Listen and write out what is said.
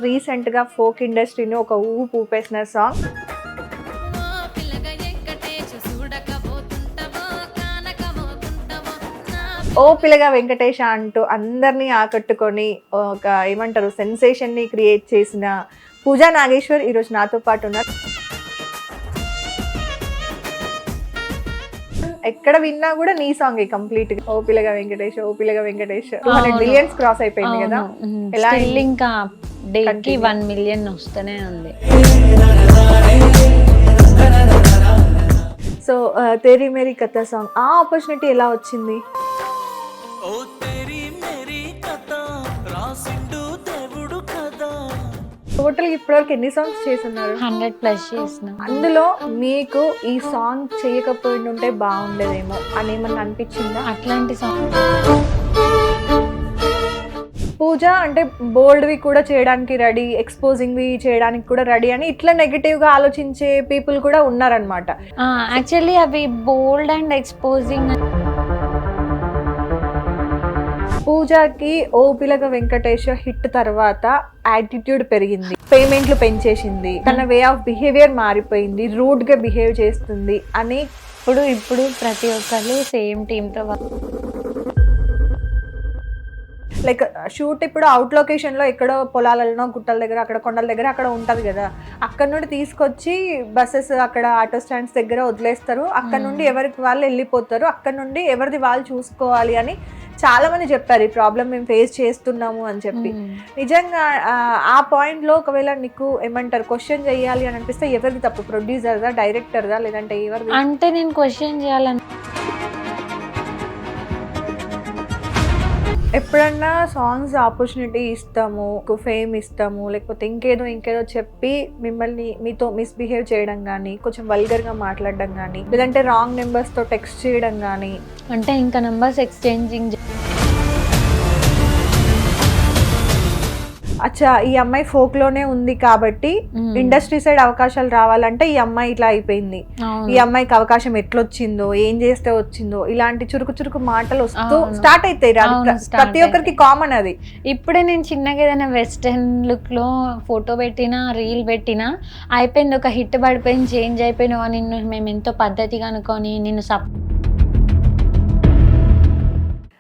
రీసెంట్గా ఫోక్ ఇండస్ట్రీని ఒక ఊపు ఊపేసిన సాంగ్. ఓ పిల్లగా వెంకటేష అంటూ అందరినీ ఆకట్టుకొని ఒక ఏమంటారు సెన్సేషన్ని క్రియేట్ చేసిన పూజా నాగేశ్వర్ ఈరోజు నాతో పాటు ఉన్నారు. ఎక్కడ విన్నా కూడా నీ సాంగ్ కంప్లీట్ గా ఓ పిల్లగా వెంకటేష్, ఓ పిల్లగా వెంకటేష్. 200 మిలియన్స్ క్రాస్ అయిపోయింది కదా. ఎలా ఇంకా డేకి 1 మిలియన్ వస్తూనే ఉంది. సో తేరీ మేరీ కథ సాంగ్, ఆ ఆపర్చునిటీ ఎలా వచ్చింది? టోటల్ ఇప్పటివరకు ఎన్ని సాంగ్స్ చేస్తున్నారు? 100+ చేసిన. అందులో మీకు ఈ సాంగ్ చేయకపోయింటే బాగుండేదేమో అని ఏమన్నా అనిపించిందా? అట్లాంటి సాంగ్ పూజ అంటే బోల్డ్వి కూడా చేయడానికి రెడీ, ఎక్స్పోజింగ్వి చేయడానికి కూడా రెడీ అని ఇట్లా నెగిటివ్గా ఆలోచించే పీపుల్ కూడా ఉన్నారనమాట. యాక్చువల్లీ అవి బోల్డ్ అండ్ ఎక్స్పోజింగ్. పూజకి ఓ పిలక వెంకటేష్ హిట్ తర్వాత యాటిట్యూడ్ పెరిగింది, పేమెంట్లు పెంచేసింది, తన వే ఆఫ్ బిహేవియర్ మారిపోయింది, రూడ్ గా బిహేవ్ చేస్తుంది అని ఇప్పుడు ప్రతి ఒక్కరు సేమ్ టీంతో లైక్ షూట్ ఇప్పుడు అవుట్ లొకేషన్ లో ఎక్కడో పొలాలలో గుట్టల దగ్గర అక్కడ కొండల దగ్గర అక్కడ ఉంటది కదా, అక్కడ నుండి తీసుకొచ్చి బస్సెస్ అక్కడ ఆటో స్టాండ్స్ దగ్గర వదిలేస్తారు, అక్కడ నుండి ఎవరికి వాళ్ళు వెళ్ళిపోతారు, అక్కడ నుండి ఎవరిది వాళ్ళు చూసుకోవాలి అని చాలా మంది చెప్పారు. ఈ ప్రాబ్లం మేము ఫేస్ చేస్తున్నాము అని చెప్పి. నిజంగా ఆ పాయింట్ లో ఒకవేళ నీకు ఏమంటారు క్వశ్చన్ చేయాలి అని అనిపిస్తే ఎవరిది తప్పు? ప్రొడ్యూసర్దా, డైరెక్టర్దా, లేదంటే ఎవరిది? అంటే నేను క్వశ్చన్ చేయాలని ఎప్పుడన్నా సాంగ్స్ ఆపర్చునిటీ ఇస్తాము, ఫేమ్ ఇస్తాము, లేకపోతే ఇంకేదో చెప్పి మిమ్మల్ని మీతో మిస్బిహేవ్ చేయడం కానీ, కొంచెం వల్గర్గా మాట్లాడడం కానీ, లేదంటే రాంగ్ నెంబర్స్తో టెక్స్ట్ చేయడం కానీ, అంటే ఇంకా నెంబర్స్ ఎక్స్చేంజింగ్. అచ్చా ఈ అమ్మాయి ఫోక్ లోనే ఉంది కాబట్టి ఇండస్ట్రీ సైడ్ అవకాశాలు రావాలంటే ఈ అమ్మాయి ఇట్లా అయిపోయింది, ఈ అమ్మాయికి అవకాశం ఎట్లొచ్చిందో, ఏం చేస్తే వచ్చిందో, ఇలాంటి చురుకు మాటలు వస్తూ స్టార్ట్ అవుతాయి. ప్రతి ఒక్కరికి కామన్ అది. ఇప్పుడే నేను చిన్నగా ఏదైనా వెస్టర్న్ లుక్ లో ఫోటో పెట్టినా, రీల్ పెట్టినా అయిపోయింది, ఒక హిట్ పడిపోయింది, చేంజ్ అయిపోయినావా, నిన్ను మేము ఎంతో పద్ధతిగా అనుకొని నిన్ను